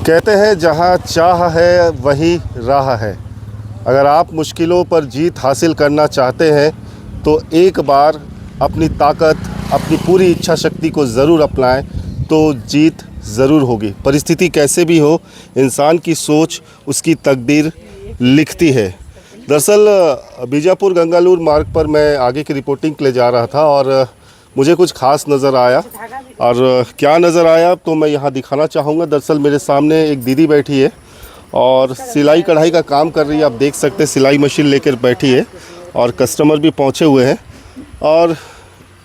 कहते हैं जहाँ चाह है वहीं राह है। अगर आप मुश्किलों पर जीत हासिल करना चाहते हैं तो एक बार अपनी ताकत, अपनी पूरी इच्छा शक्ति को ज़रूर अपनाएं तो जीत ज़रूर होगी। परिस्थिति कैसे भी हो, इंसान की सोच उसकी तकदीर लिखती है। दरअसल बीजापुर गंगालूर मार्ग पर मैं आगे की रिपोर्टिंग के लिए जा रहा था और मुझे कुछ खास नज़र आया, और क्या नज़र आया तो मैं यहाँ दिखाना चाहूँगा। दरअसल मेरे सामने एक दीदी बैठी है और सिलाई कढ़ाई का काम कर रही है। आप देख सकते हैं सिलाई मशीन लेकर बैठी है और कस्टमर भी पहुँचे हुए हैं। और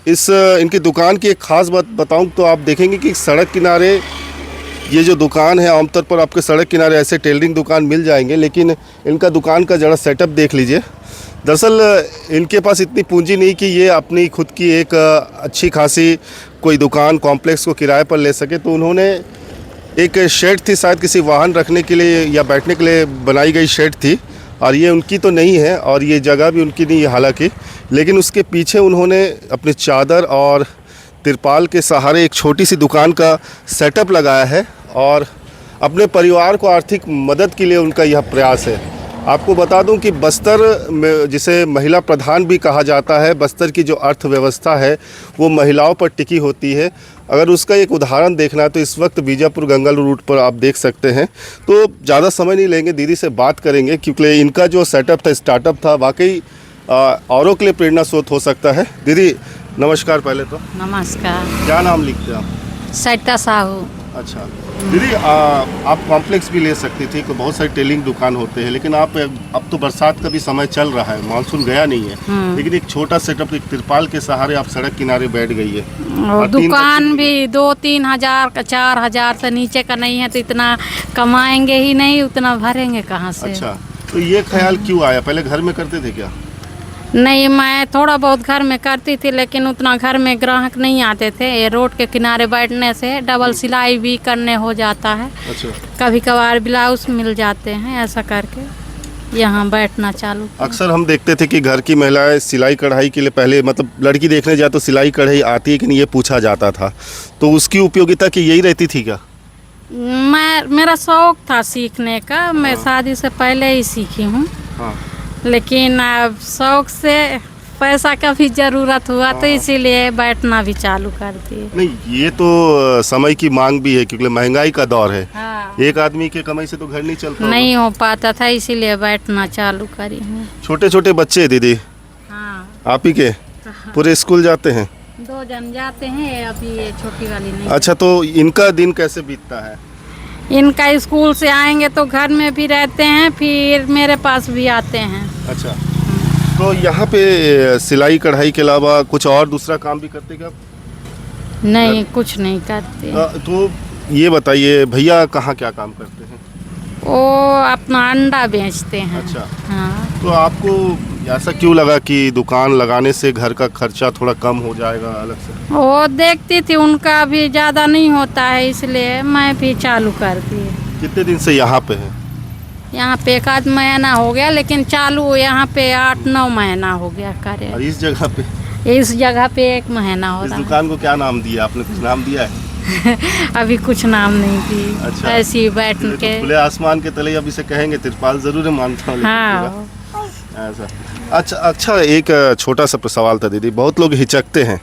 इनकी दुकान की एक ख़ास बात बताऊँ तो आप देखेंगे कि सड़क किनारे ये जो दुकान है, आमतौर पर आपके सड़क किनारे ऐसे टेलरिंग दुकान मिल जाएंगे, लेकिन इनका दुकान का ज़रा सेटअप देख लीजिए। दरअसल इनके पास इतनी पूंजी नहीं कि ये अपनी खुद की एक अच्छी खासी कोई दुकान कॉम्प्लेक्स को किराए पर ले सके, तो उन्होंने एक शेड थी, शायद किसी वाहन रखने के लिए या बैठने के लिए बनाई गई शेड थी, और ये उनकी तो नहीं है और ये जगह भी उनकी नहीं है हालांकि, लेकिन उसके पीछे उन्होंने अपनी चादर और तिरपाल के सहारे एक छोटी सी दुकान का सेटअप लगाया है और अपने परिवार को आर्थिक मदद के लिए उनका यह प्रयास है। आपको बता दूं कि बस्तर में, जिसे महिला प्रधान भी कहा जाता है, बस्तर की जो अर्थव्यवस्था है वो महिलाओं पर टिकी होती है। अगर उसका एक उदाहरण देखना है तो इस वक्त बीजापुर गंगालूर रूट पर आप देख सकते हैं। तो ज़्यादा समय नहीं लेंगे, दीदी से बात करेंगे क्योंकि इनका जो सेटअप था, स्टार्टअप था, वाकई औरों के लिए प्रेरणा स्रोत हो सकता है। दीदी नमस्कार। पहले तो नमस्कार। क्या नाम लिखते हैं आप? सरिता साहू। अच्छा दीदी, आप कॉम्प्लेक्स भी ले सकती थी, तो बहुत सारी टेलिंग दुकान होते हैं, लेकिन आप अब तो बरसात का भी समय चल रहा है, मानसून गया नहीं है, लेकिन एक छोटा सेटअप, एक तिरपाल के सहारे आप सड़क किनारे बैठ गई है। और दुकान भी 2-3 हज़ार का, 4 हज़ार से नीचे का नहीं है, तो इतना कमाएंगे ही नहीं, उतना भरेंगे कहाँ से। अच्छा, तो ये ख्याल क्यों आया? पहले घर में करते थे क्या? नहीं, मैं थोड़ा बहुत घर में करती थी, लेकिन उतना घर में ग्राहक नहीं आते थे। ये रोड के किनारे बैठने से डबल सिलाई भी करने हो जाता है। अच्छा। कभी कभार ब्लाउज मिल जाते हैं, ऐसा करके यहाँ बैठना चालू। अक्सर हम देखते थे कि घर की महिलाएं सिलाई कढ़ाई के लिए, पहले मतलब लड़की देखने जाए तो सिलाई कढ़ाई आती है कि नहीं ये पूछा जाता था, तो उसकी उपयोगिता की यही रहती थी क्या? मेरा शौक था सीखने का, मैं शादी से पहले ही सीखी हूँ। हाँ। लेकिन अब शौक से पैसा का भी ज़रूरत हुआ, तो इसीलिए बैठना भी चालू कर दिए। नहीं, ये तो समय की मांग भी है क्योंकि महंगाई का दौर है। हाँ। एक आदमी के कमाई से तो घर नहीं चलता, नहीं हो पाता था, इसीलिए बैठना चालू करी हूँ। छोटे छोटे बच्चे दीदी? हाँ। आप ही के? पूरे स्कूल जाते हैं? 2 जन जाते हैं, अभी ये छोटी वाली नहीं। अच्छा, तो इनका दिन कैसे बीतता है? इनका स्कूल से आएंगे तो घर में भी रहते हैं, फिर मेरे पास भी आते हैं। अच्छा, तो यहाँ पे सिलाई कढ़ाई के अलावा कुछ और दूसरा काम भी करते क्या? नहीं, कुछ नहीं करते। तो ये बताइए, भैया कहाँ क्या काम करते हैं? वो अपना अंडा बेचते हैं। अच्छा। हाँ। तो आपको ऐसा क्यों लगा कि दुकान लगाने से घर का खर्चा थोड़ा कम हो जाएगा अलग से? वो देखती थी उनका भी ज़्यादा नहीं होता है, इसलिए मैं भी चालू कर दी। कितने दिन से यहाँ पे है? यहाँ पे 1 आध महीना हो गया, लेकिन चालू यहाँ पे 8-9 महीना हो गया करे। और इस जगह पे? इस जगह पे 1 महीना हो रहा है। इस दुकान को क्या नाम दिया आपने? कुछ नाम दिया है? अभी कुछ नाम नहीं दी। अच्छा। ऐसे ही बैठ के खुले आसमान के तले अब इसे कहेंगे तिरपाल जरूर है, मानता हूँ। हाँ। ऐसा। अच्छा, एक छोटा सा सवाल था दीदी, बहुत लोग हिचकते हैं,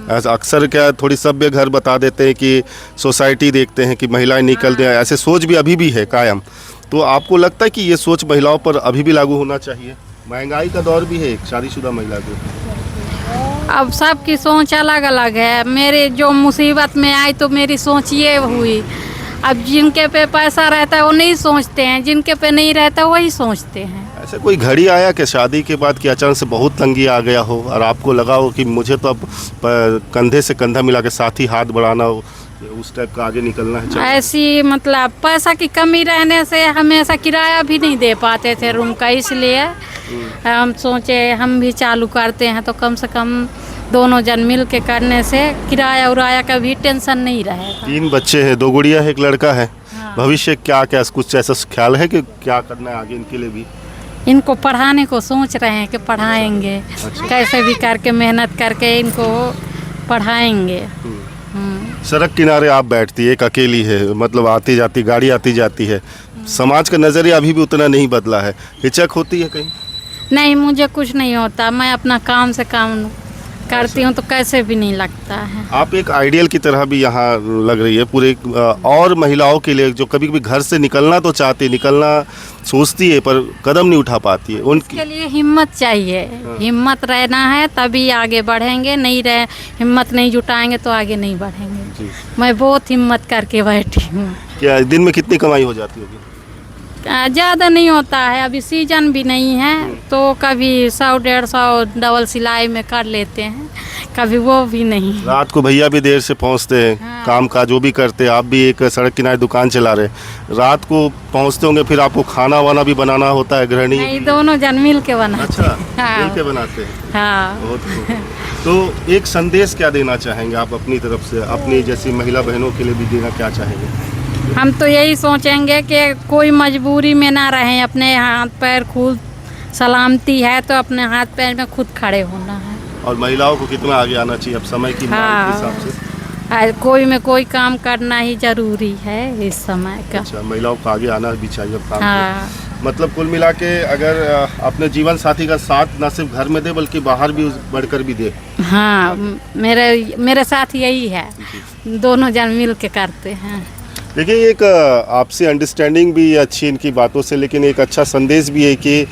अक्सर क्या थोड़ी सभ्य घर बता देते हैं कि सोसाइटी देखते हैं कि महिलाएं निकलते हैं, ऐसे सोच भी अभी भी है कायम। तो आपको लगता है कि ये सोच महिलाओं पर अभी भी लागू होना चाहिए? महंगाई का दौर भी है शादीशुदा महिला को। अब सबकी सोच अलग अलग है। मेरे जो मुसीबत में आई तो मेरी सोच ये हुई। अब जिनके पे पैसा रहता है वो नहीं सोचते हैं, जिनके पे नहीं रहता वही सोचते हैं। ऐसे कोई घड़ी आया कि शादी के बाद कि अचानक से बहुत तंगी आ गया हो और आपको लगा हो कि मुझे तो अब कंधे से कंधा मिला के साथ ही हाथ बढ़ाना हो, उस टाइप का आगे निकलना है? ऐसी मतलब पैसा की कमी रहने से हमेशा किराया भी नहीं दे पाते थे रूम का, इसलिए हम सोचे हम भी चालू करते हैं तो कम से कम दोनों जन मिल के करने से किराया उराया का भी टेंशन नहीं रहेगा। 3 बच्चे हैं, 2 गुड़िया है, 1 लड़का है। हाँ। भविष्य क्या क्या कुछ ऐसा ख्याल है कि क्या करना है आगे इनके लिए भी? इनको पढ़ाने को सोच रहे हैं कि पढ़ाएंगे। अच्छा। कैसे भी करके मेहनत करके इनको पढ़ाएंगे। सड़क किनारे आप बैठती है, एक अकेली है, मतलब आती जाती गाड़ी आती जाती है, समाज का नज़रिया अभी भी उतना नहीं बदला है, हिचक होती है कहीं? नहीं, मुझे कुछ नहीं होता, मैं अपना काम से काम करती हूँ तो कैसे भी नहीं लगता है। आप एक आइडियल की तरह भी यहाँ लग रही है पूरे और महिलाओं के लिए जो कभी कभी घर से निकलना तो चाहती, निकलना सोचती है पर कदम नहीं उठा पाती है, उनकी के लिए हिम्मत चाहिए, हिम्मत रहना है तभी आगे बढ़ेंगे, नहीं रहे हिम्मत नहीं जुटाएंगे तो आगे नहीं बढ़ेंगे। मैं बहुत हिम्मत करके बैठी हूँ। क्या दिन में कितनी कमाई हो जाती होगी? ज़्यादा नहीं होता है, अभी सीजन भी नहीं है तो कभी 100-150 डबल सिलाई में कर लेते हैं, कभी वो भी नहीं। रात को भैया भी देर से पहुँचते हैं, हाँ। काम काज जो भी करते हैं, आप भी एक सड़क किनारे दुकान चला रहे, रात को पहुँचते होंगे, फिर आपको खाना वाना भी बनाना होता है, गृहिणी? नहीं, दोनों जन मिल के बनाते अच्छा, हाँ। मिल के बनाते हैं। हाँ। बहुत खूब। तो एक संदेश क्या देना चाहेंगे आप अपनी तरफ से, अपनी जैसी महिला बहनों के लिए भी देना क्या चाहेंगे? हम तो यही सोचेंगे कि कोई मजबूरी में ना रहें, अपने हाथ पैर खुद सलामती है तो अपने हाथ पैर में खुद खड़े होना है। और महिलाओं को कितना आगे आना चाहिए अब समय की मांग के हिसाब से? कोई में कोई काम करना ही जरूरी है इस समय का। अच्छा, महिलाओं को आगे आना भी चाहिए अब काम हाँ। पे। मतलब कुल मिला के अगर अपने जीवन साथी का साथ न सिर्फ घर में दे बल्कि बाहर भी बढ़कर भी दे। हाँ, मेरे साथ यही है, दोनों जन मिल के करते हैं। देखिए, एक आपसी अंडरस्टैंडिंग भी अच्छी इनकी बातों से, लेकिन एक अच्छा संदेश भी है कि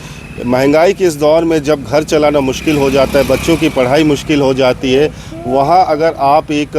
महंगाई के इस दौर में जब घर चलाना मुश्किल हो जाता है, बच्चों की पढ़ाई मुश्किल हो जाती है, वहाँ अगर आप एक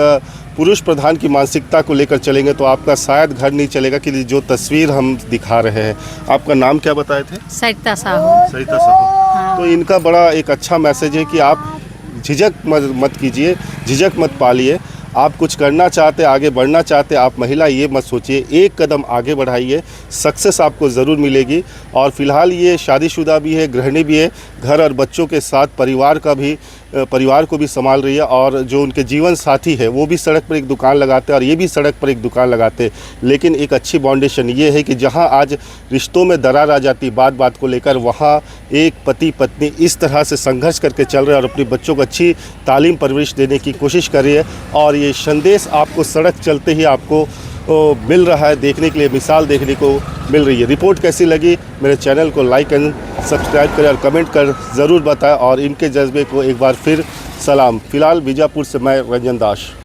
पुरुष प्रधान की मानसिकता को लेकर चलेंगे तो आपका शायद घर नहीं चलेगा कि जो तस्वीर हम दिखा रहे हैं। आपका नाम क्या बताए थे? सरिता साहू। सरिता साहू। तो इनका बड़ा एक अच्छा मैसेज है कि आप झिझक मत कीजिए, झिझक मत पालिए। आप कुछ करना चाहते, आगे बढ़ना चाहते, आप महिला ये मत सोचिए, एक कदम आगे बढ़ाइए, सक्सेस आपको ज़रूर मिलेगी। और फिलहाल ये शादीशुदा भी है, गृहिणी भी है, घर और बच्चों के साथ परिवार को भी संभाल रही है। और जो उनके जीवन साथी है वो भी सड़क पर एक दुकान लगाते हैं और ये भी सड़क पर एक दुकान लगाते हैं। लेकिन एक अच्छी बाउंडेशन ये है कि जहाँ आज रिश्तों में दरार आ जाती बात को लेकर, वहाँ एक पति पत्नी इस तरह से संघर्ष करके चल रहे हैं और अपने बच्चों को अच्छी तालीम परवरिश देने की कोशिश कर रही है। और ये संदेश आपको सड़क चलते ही आपको मिल रहा है, देखने के लिए मिसाल देखने को मिल रही है। रिपोर्ट कैसी लगी? मेरे चैनल को लाइक एंड सब्सक्राइब करें और कमेंट कर ज़रूर बताएं। और इनके जज्बे को एक बार फिर सलाम। फिलहाल बीजापुर से मैं रंजन दास।